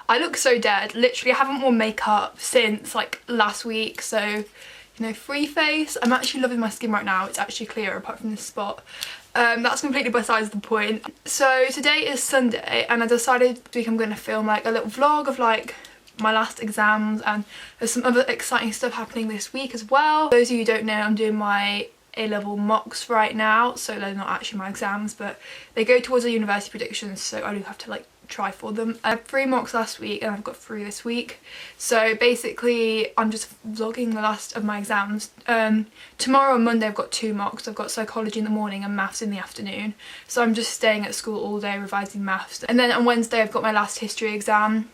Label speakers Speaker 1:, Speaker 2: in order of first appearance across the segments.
Speaker 1: I look so dead. Literally, I haven't worn makeup since like last week, so you know, free face. I'm actually loving my skin right now. It's actually clear apart from this spot. That's completely besides the point. So today is Sunday and I decided this week I'm going to film like a little vlog of like my last exams, and there's some other exciting stuff happening this week as well. For those of you who don't know, I'm doing my A-level mocks right now, so they're not actually my exams, but they go towards the university predictions, so I do have to like try for them. I had 3 mocks last week and I've got 3 this week, so basically I'm just vlogging the last of my exams. Tomorrow on Monday I've got 2 mocks. I've got psychology in the morning and maths in the afternoon, so I'm just staying at school all day revising maths, and then on Wednesday I've got my last history exam,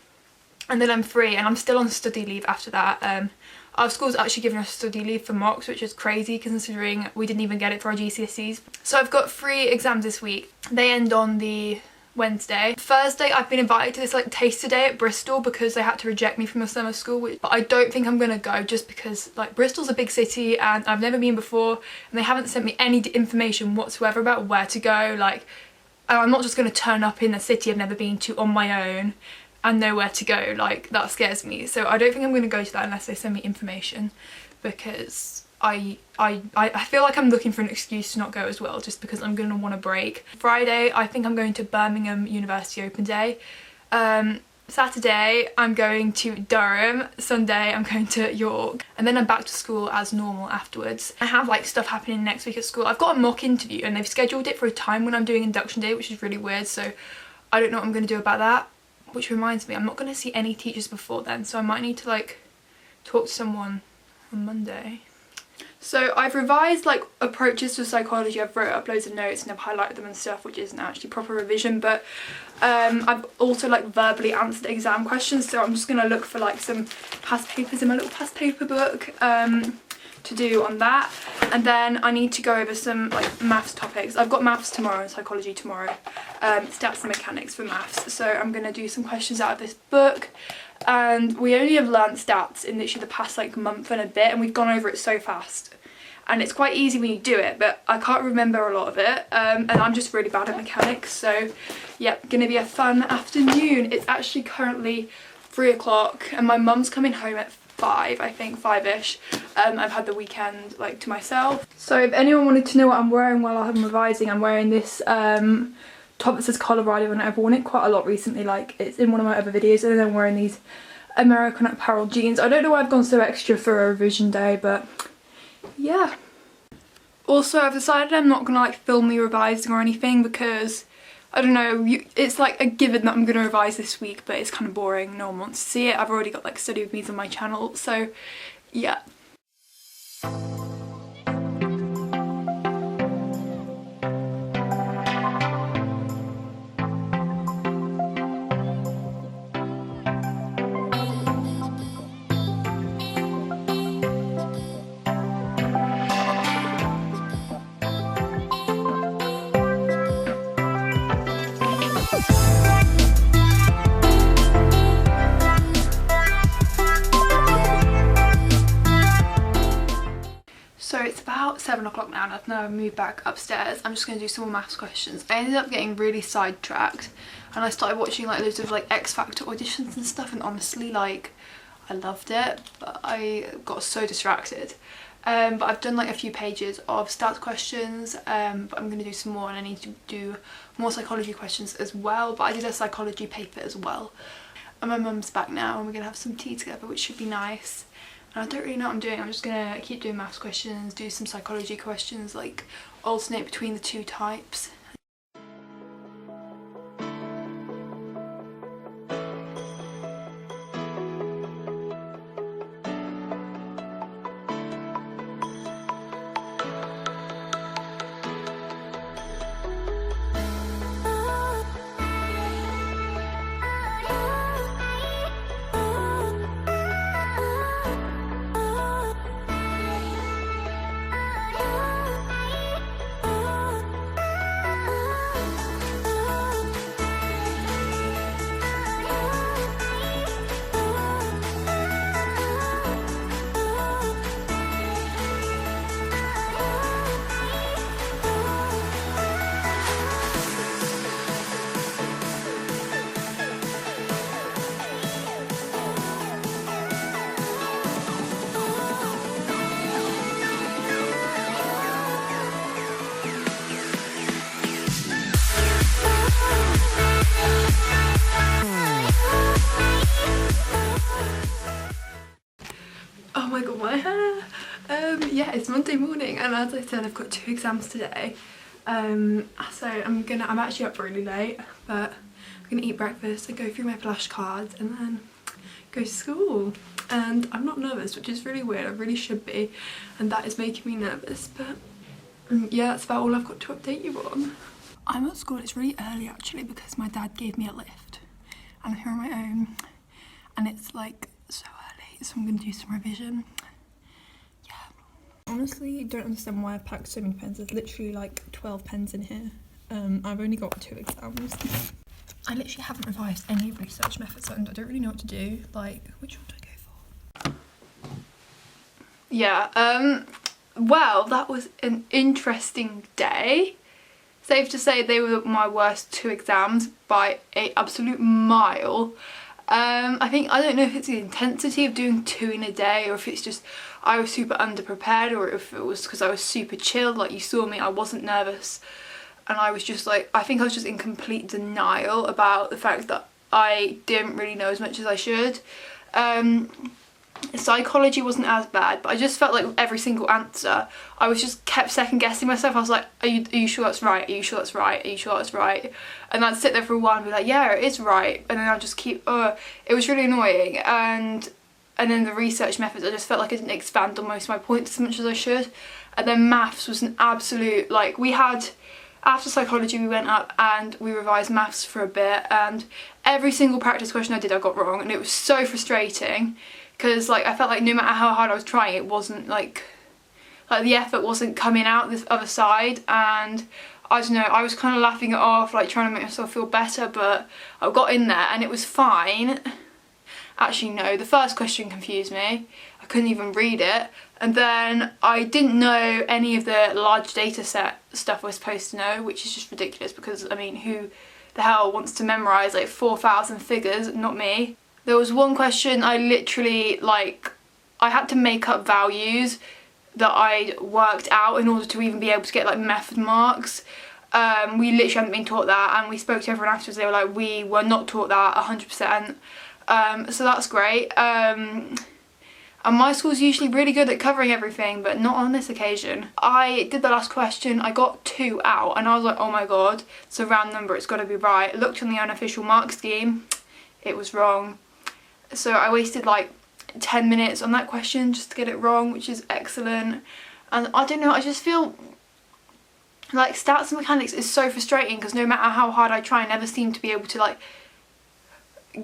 Speaker 1: and then I'm free, and I'm still on study leave after that. Our school's actually given us study leave for mocks, which is crazy considering we didn't even get it for our GCSEs. So I've got 3 exams this week. They end on the Wednesday. Thursday I've been invited to this like taster day at Bristol because they had to reject me from a summer school, but I don't think I'm gonna go just because like Bristol's a big city and I've never been before, and they haven't sent me any information whatsoever about where to go. Like, I'm not just gonna turn up in a city I've never been to on my own and know where to go. Like, that scares me, so I don't think I'm going to go to that unless they send me information, because I feel like I'm looking for an excuse to not go as well, just because I'm going to want a break. Friday I think I'm going to Birmingham University Open Day. Saturday I'm going to Durham. Sunday I'm going to York, and then I'm back to school as normal afterwards. I have like stuff happening next week at school. I've got a mock interview and they've scheduled it for a time when I'm doing induction day, which is really weird, so I don't know what I'm going to do about that. Which reminds me, I'm not going to see any teachers before then, so I might need to like talk to someone on Monday. So I've revised like approaches to psychology. I've wrote up loads of notes and I've highlighted them and stuff, which isn't actually proper revision, but I've also like verbally answered exam questions, so I'm just going to look for like some past papers in my little past paper book to do on that. And then I need to go over some like maths topics. I've got maths tomorrow and psychology tomorrow, stats and mechanics for maths, so I'm going to do some questions out of this book. And we only have learnt stats in literally the past like month and a bit, and we've gone over it so fast, and it's quite easy when you do it, but I can't remember a lot of it, and I'm just really bad at mechanics. So yeah, gonna be a fun afternoon. It's actually currently 3 o'clock and my mum's coming home at 5, I think 5ish. I've had the weekend like to myself. So if anyone wanted to know what I'm wearing while I'm revising, I'm wearing this top that says Colorado, and I've worn it quite a lot recently, like it's in one of my other videos, and then I'm wearing these American Apparel jeans. I don't know why I've gone so extra for a revision day, but yeah. Also, I've decided I'm not gonna like film me revising or anything, because I don't know, it's like a given that I'm gonna revise this week, but it's kind of boring, no one wants to see it. I've already got like study with me's on my channel, so yeah. So it's about 7 o'clock now and I've now moved back upstairs. I'm just going to do some more maths questions. I ended up getting really sidetracked and I started watching like loads of like X Factor auditions and stuff, and honestly like I loved it, but I got so distracted. But I've done like a few pages of stats questions, but I'm going to do some more, and I need to do more psychology questions as well, but I did a psychology paper as well. And my mum's back now and we're going to have some tea together, which should be nice. And I don't really know what I'm doing. I'm just going to keep doing maths questions, do some psychology questions, like alternate between the 2 types. yeah, it's Monday morning and as I said, I've got 2 exams today. So I'm actually up really late, but I'm gonna eat breakfast and go through my flashcards and then go to school. And I'm not nervous, which is really weird. I really should be, and that is making me nervous, but yeah, that's about all I've got to update you on. I'm at school. It's really early actually because my dad gave me a lift. I'm here on my own and it's like so early, so I'm gonna do some revision. Yeah. Honestly, don't understand why I've packed so many pens. There's literally like 12 pens in here. I've only got 2 exams. I literally haven't revised any research methods and I don't really know what to do. Like, which one do I go for? Yeah, well, that was an interesting day. Safe to say they were my worst 2 exams by an absolute mile. I don't know if it's the intensity of doing 2 in a day or if it's just I was super underprepared or if it was because I was super chill. Like, you saw me, I wasn't nervous and I was just like, I think I was just in complete denial about the fact that I didn't really know as much as I should. Psychology wasn't as bad, but I just felt like with every single answer I was just kept second guessing myself. I was like, are you sure that's right? Are you sure that's right? Are you sure that's right? And I'd sit there for a while and be like, yeah, it is right, and then I'd just keep it was really annoying. And then the research methods, I just felt like I didn't expand on most of my points as much as I should. And then maths was an absolute, like, we had after psychology we went up and we revised maths for a bit and every single practice question I did I got wrong, and it was so frustrating. Because like I felt like no matter how hard I was trying, it wasn't like the effort wasn't coming out this other side, and I don't know, I was kind of laughing it off, like trying to make myself feel better, but I got in there and it was fine. Actually no, the first question confused me. I couldn't even read it, and then I didn't know any of the large data set stuff I was supposed to know, which is just ridiculous because I mean, who the hell wants to memorise like 4,000 figures? Not me. There was one question I literally, like, I had to make up values that I worked out in order to even be able to get like method marks. We literally hadn't been taught that, and we spoke to everyone afterwards. They were like, we were not taught that 100%. So that's great. And my school's usually really good at covering everything, but not on this occasion. I did the last question, I got 2 out, and I was like, oh my god, it's a round number, it's got to be right. I looked on the unofficial mark scheme, it was wrong. So I wasted like 10 minutes on that question just to get it wrong, which is excellent. And I don't know, I just feel like stats and mechanics is so frustrating because no matter how hard I try, I never seem to be able to like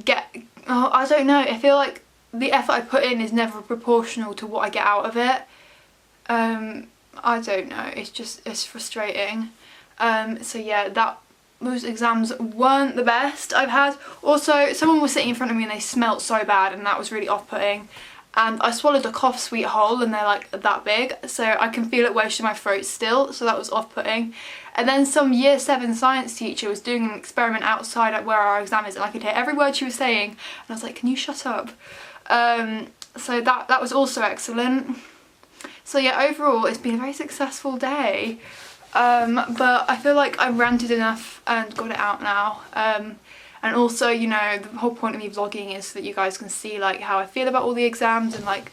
Speaker 1: get, oh, I don't know, I feel like the effort I put in is never proportional to what I get out of it. I don't know, it's frustrating. So yeah, those exams weren't the best I've had. Also, someone was sitting in front of me and they smelt so bad, and that was really off-putting. And I swallowed a cough sweet hole and they're like that big, so I can feel it wedged in my throat still, so that was off-putting. And then some year 7 science teacher was doing an experiment outside at where our exam is, and I could hear every word she was saying, and I was like, can you shut up? So that was also excellent. So yeah, overall it's been a very successful day. But I feel like I've ranted enough and got it out now. And also, you know, the whole point of me vlogging is so that you guys can see like how I feel about all the exams and like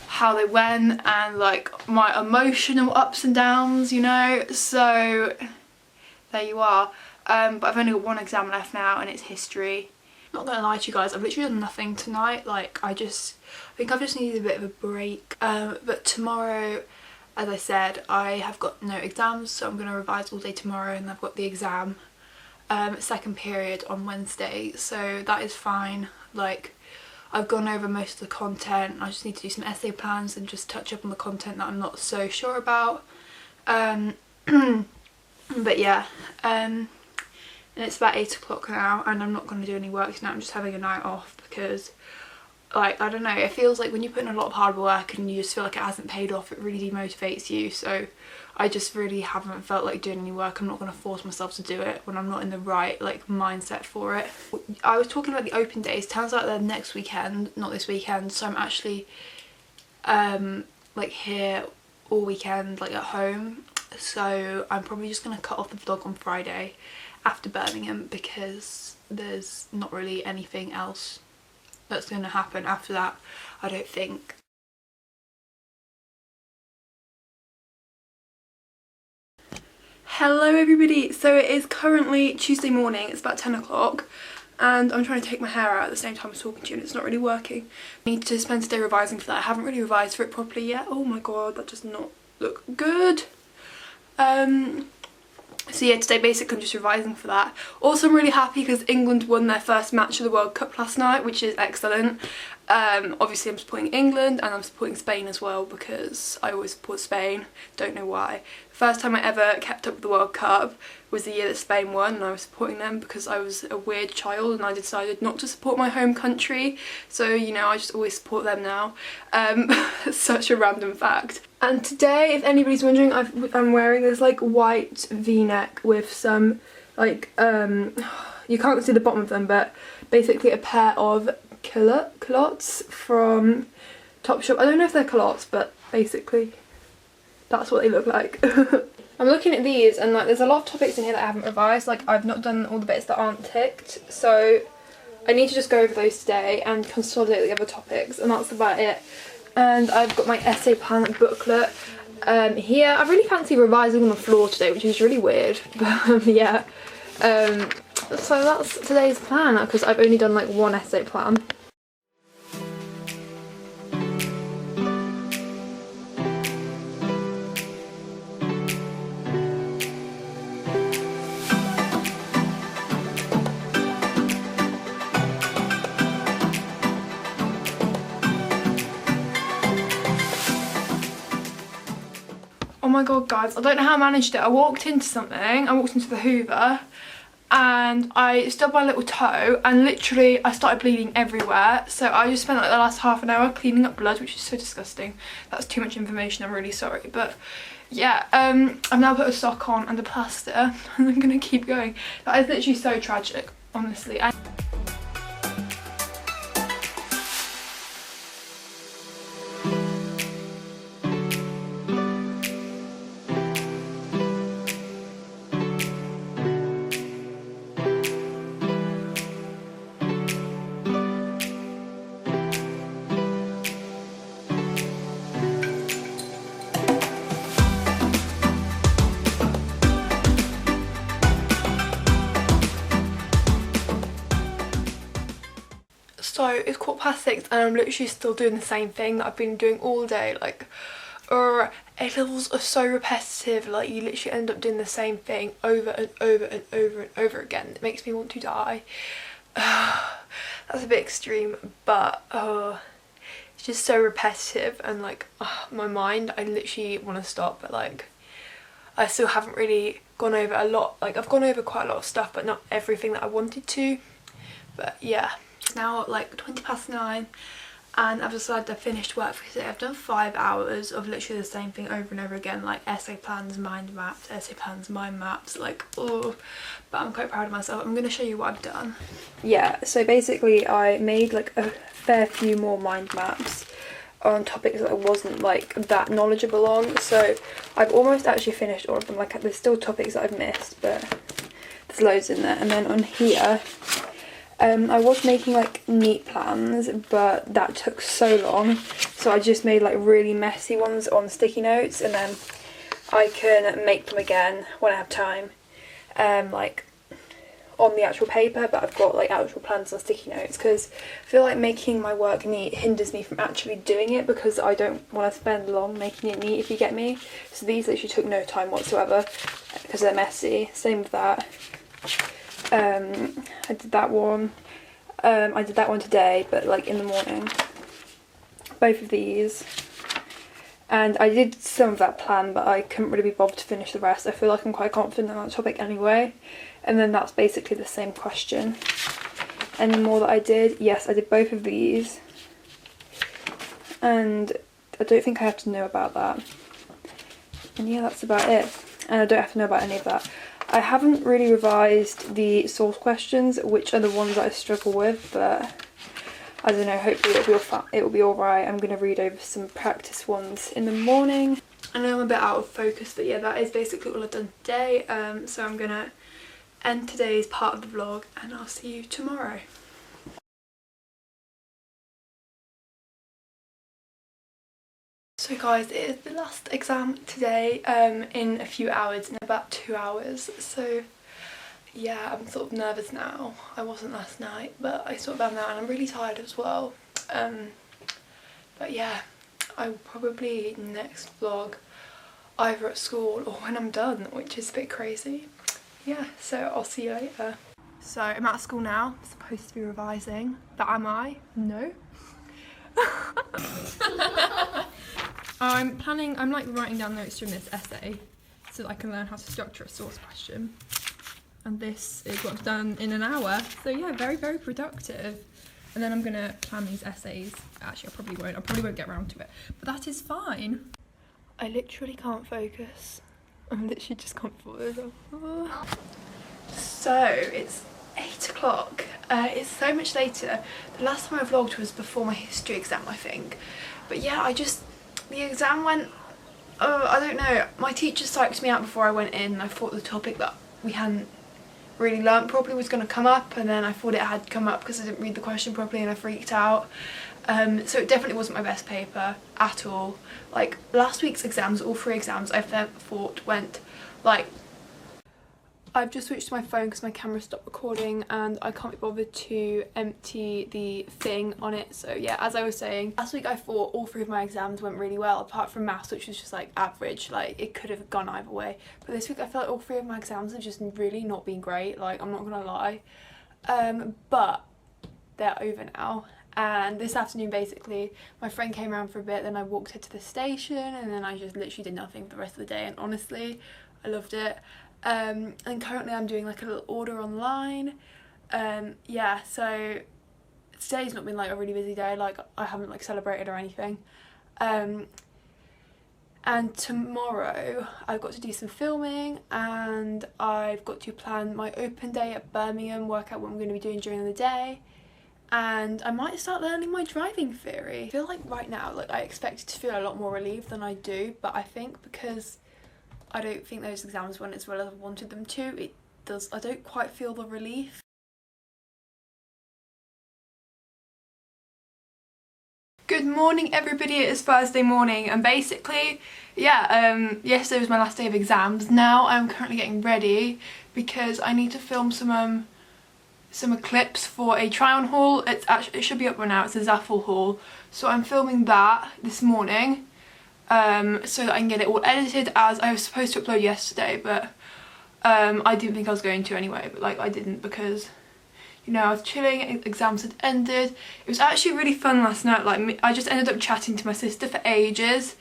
Speaker 1: how they went and like my emotional ups and downs, you know. So there you are. But I've only got 1 exam left now and it's history. Not gonna lie to you guys, I've literally done nothing tonight. Like I think I've just needed a bit of a break. But tomorrow, as I said, I have got no exams, so I'm going to revise all day tomorrow, and I've got the exam second period on Wednesday, so that is fine. Like, I've gone over most of the content. I just need to do some essay plans and just touch up on the content that I'm not so sure about. But yeah, and it's about 8 o'clock now, and I'm not going to do any work tonight. I'm just having a night off because, like, I don't know, it feels like when you put in a lot of hard work and you just feel like it hasn't paid off, it really demotivates you. So I just really haven't felt like doing any work. I'm not going to force myself to do it when I'm not in the right like mindset for it. I was talking about the open days. Turns out they're next weekend, not this weekend, so I'm actually like here all weekend, like at home. So I'm probably just going to cut off the vlog on Friday after Birmingham because there's not really anything else that's going to happen after that, I don't think. Hello everybody, so it is currently Tuesday morning, it's about 10 o'clock and I'm trying to take my hair out at the same time as talking to you and it's not really working. I need to spend today revising for that. I haven't really revised for it properly yet. Oh my god, that does not look good. So yeah, today basically I'm just revising for that. Also I'm really happy because England won their first match of the World Cup last night, which is excellent. Obviously I'm supporting England and I'm supporting Spain as well because I always support Spain, don't know why. First time I ever kept up with the World Cup was the year that Spain won and I was supporting them because I was a weird child and I decided not to support my home country. So, you know, I just always support them now. Such a random fact. And today, if anybody's wondering, I'm wearing this like white v-neck with some like, you can't see the bottom of them, but basically a pair of culottes from Topshop. I don't know if they're culottes, but basically that's what they look like. I'm looking at these and like there's a lot of topics in here that I haven't revised. Like I've not done all the bits that aren't ticked, so I need to just go over those today and consolidate the other topics, and that's about it. And I've got my essay plan booklet here. I really fancy revising on the floor today, which is really weird, but yeah. So that's today's plan because I've only done like one essay plan. Oh my god guys, I don't know how I managed it. I walked into the Hoover and I stubbed my little toe and literally I started bleeding everywhere. So I just spent like the last half an hour cleaning up blood, which is so disgusting. That's too much information, I'm really sorry. But yeah, I've now put a sock on and a plaster and I'm gonna keep going. That is literally so tragic, honestly. So it's 6:15 and I'm literally still doing the same thing that I've been doing all day. Like, A-levels are so repetitive, like you literally end up doing the same thing over and over and over and over again. It makes me want to die. That's a bit extreme, but it's just so repetitive and like my mind, I literally want to stop, but like I still haven't really gone over a lot. Like I've gone over quite a lot of stuff, but not everything that I wanted to. But yeah. It's now like 9:20 and I've decided I've finished work for today. I've done 5 hours of literally the same thing over and over again, like essay plans, mind maps, essay plans, mind maps, like oh, but I'm quite proud of myself. I'm going to show you what I've done. Yeah, so basically I made like a fair few more mind maps on topics that I wasn't like that knowledgeable on, so I've almost actually finished all of them. Like there's still topics that I've missed, but there's loads in there. And then on here I was making like neat plans, but that took so long, so I just made like really messy ones on sticky notes, and then I can make them again when I have time, like on the actual paper. But I've got like actual plans on sticky notes because I feel like making my work neat hinders me from actually doing it because I don't want to spend long making it neat, if you get me. So these literally took no time whatsoever because they're messy. Same with that. I did that one. I did that one today, but like in the morning. Both of these. And I did some of that plan, but I couldn't really be bothered to finish the rest. I feel like I'm quite confident on that topic anyway. And then that's basically the same question. Any more that I did? Yes, I did both of these. And I don't think I have to know about that. And yeah, that's about it. And I don't have to know about any of that. I haven't really revised the source questions, which are the ones that I struggle with, but I don't know, hopefully it'll be alright. I'm going to read over some practice ones in the morning. I know I'm a bit out of focus, but yeah, that is basically all I've done today. So I'm going to end today's part of the vlog and I'll see you tomorrow. So guys, it is the last exam today in a few hours, in about 2 hours. So yeah, I'm sort of nervous now. I wasn't last night, but I sort of am now, and I'm really tired as well. But yeah, I will probably next vlog either at school or when I'm done, which is a bit crazy. Yeah, so I'll see you later. So I'm at school now, I'm supposed to be revising, but am I? No. I'm like writing down notes from this essay so that I can learn how to structure a source question. And this is what I've done in an hour. So yeah, very, very productive. And then I'm gonna plan these essays. Actually, I probably won't get around to it, but that is fine. I literally can't focus. I literally just can't focus. So it's 8 o'clock. It's so much later. The last time I vlogged was before my history exam, I think. But yeah, the exam went, I don't know, my teacher psyched me out before I went in. I thought the topic that we hadn't really learnt properly was going to come up, and then I thought it had come up because I didn't read the question properly and I freaked out. So it definitely wasn't my best paper at all. Like last week's exams, all 3 exams I thought went like... I've just switched to my phone because my camera stopped recording and I can't be bothered to empty the thing on it. So yeah, as I was saying, last week I thought all 3 of my exams went really well, apart from maths, which was just like average, like it could have gone either way. But this week I felt like all 3 of my exams have just really not been great, like I'm not gonna lie. But they're over now. And this afternoon, basically, my friend came around for a bit, then I walked her to the station, and then I just literally did nothing for the rest of the day, and honestly, I loved it. And currently I'm doing like a little order online. Yeah, so today's not been like a really busy day, like I haven't like celebrated or anything. And tomorrow I've got to do some filming, and I've got to plan my open day at Birmingham, work out what I'm going to be doing during the day. And I might start learning my driving theory. I feel like right now, like I expected to feel a lot more relieved than I do, but I think because I don't think those exams went as well as I wanted them to, I don't quite feel the relief. Good morning everybody, it is Thursday morning, and basically, yeah, yesterday was my last day of exams. Now I'm currently getting ready because I need to film some clips for a try-on haul. It should be up by now, it's a Zaffle haul. So I'm filming that this morning, so that I can get it all edited, as I was supposed to upload yesterday, but I didn't think I was going to anyway, but like I didn't because, you know, I was chilling, exams had ended. It was actually really fun last night. Like I just ended up chatting to my sister for ages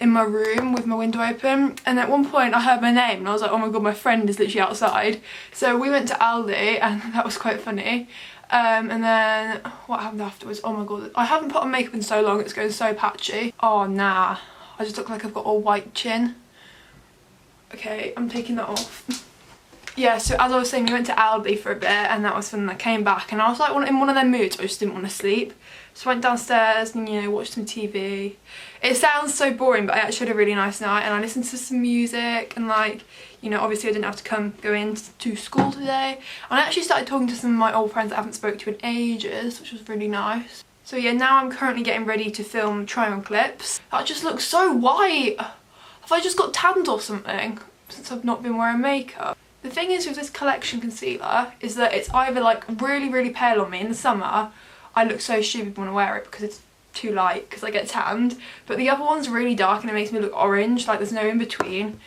Speaker 1: in my room with my window open, and at one point I heard my name and I was like, oh my god, my friend is literally outside. So we went to Aldi and that was quite funny. And then what happened afterwards? Oh my god, I haven't put on makeup in so long, it's going so patchy. Oh nah, I just look like I've got a white chin. Okay, I'm taking that off. Yeah, so as I was saying, we went to Aldi for a bit and that was fun. I came back and I was like in one of them moods, I just didn't want to sleep. So I went downstairs and, you know, watched some TV. It sounds so boring, but I actually had a really nice night and I listened to some music, and like, you know, obviously I didn't have to go into school today. And I actually started talking to some of my old friends that I haven't spoke to in ages, which was really nice. So yeah, now I'm currently getting ready to film try-on clips. That just looks so white. Have I just got tanned or something since I've not been wearing makeup? The thing is with this collection concealer is that it's either like really, really pale on me in the summer. I look so stupid when I wear it because it's too light because I get tanned, but the other one's really dark and it makes me look orange, like there's no in between.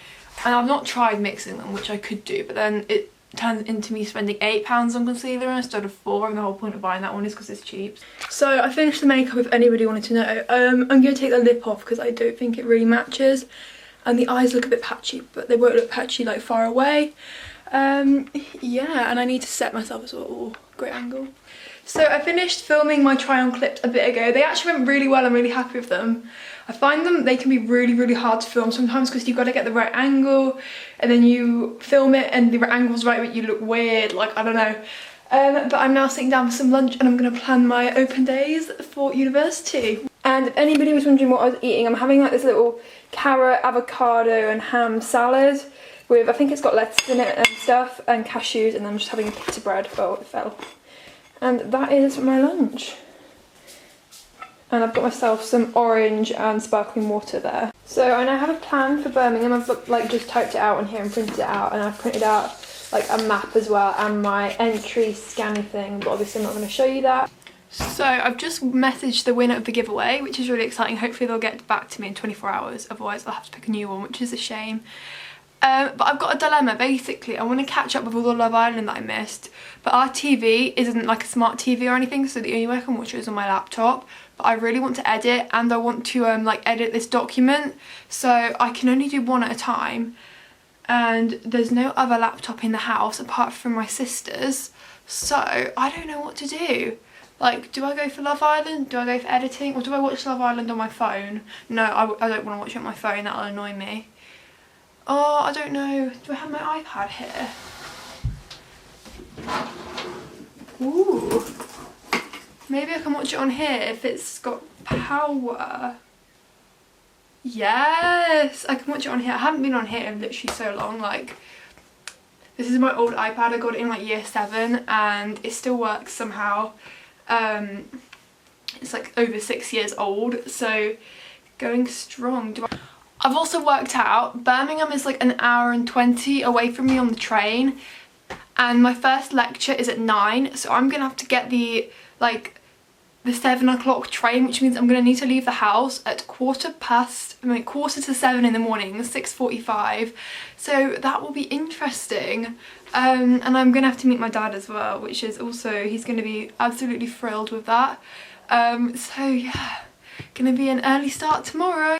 Speaker 1: And I've not tried mixing them, which I could do, but then it turns into me spending £8 on concealer instead of £4, and the whole point of buying that one is because it's cheap. So I finished the makeup, if anybody wanted to know. I'm going to take the lip off because I don't think it really matches, and the eyes look a bit patchy, but they won't look patchy like far away. Yeah, and I need to set myself as well. Ooh, great angle. So I finished filming my try-on clips a bit ago. They actually went really well, I'm really happy with them. I find they can be really, really hard to film sometimes because you've got to get the right angle, and then you film it and the right angle's right, but you look weird, like, I don't know. But I'm now sitting down for some lunch and I'm going to plan my open days for university. And if anybody was wondering what I was eating, I'm having like this little carrot, avocado and ham salad with, I think it's got lettuce in it and stuff, and cashews, and then I'm just having a pita bread. Oh, it fell. And that is my lunch. and I've got myself some orange and sparkling water there. So I now have a plan for Birmingham. I've like just typed it out on here and printed it out, and I've printed out like a map as well and my entry scanning thing, but obviously I'm not going to show you that. So I've just messaged the winner of the giveaway, which is really exciting. Hopefully they'll get back to me in 24 hours, otherwise I'll have to pick a new one, which is a shame. But I've got a dilemma. Basically I want to catch up with all the Love Island that I missed, but our TV isn't like a smart TV or anything, so the only way I can watch it is on my laptop. But I really want to edit, and I want to like edit this document, so I can only do one at a time, and there's no other laptop in the house apart from my sister's, so I don't know what to do. Like, do I go for Love Island? Do I go for editing? Or do I watch Love Island on my phone? No, I don't want to watch it on my phone, that'll annoy me. Oh, I don't know. Do I have my iPad here? Ooh. Maybe I can watch it on here if it's got power. Yes, I can watch it on here. I haven't been on here in literally so long. Like, this is my old iPad. I got it in like year 7 and it still works somehow. It's like over 6 years old, so going strong. I've also worked out Birmingham is like an hour and 20 away from me on the train, and my first lecture is at 9, so I'm gonna have to get the 7 o'clock train, which means I'm gonna need to leave the house at quarter to 7 in the morning, 6:45. So that will be interesting. And I'm gonna have to meet my dad as well, which is also, he's gonna be absolutely thrilled with that. So yeah, gonna be an early start tomorrow.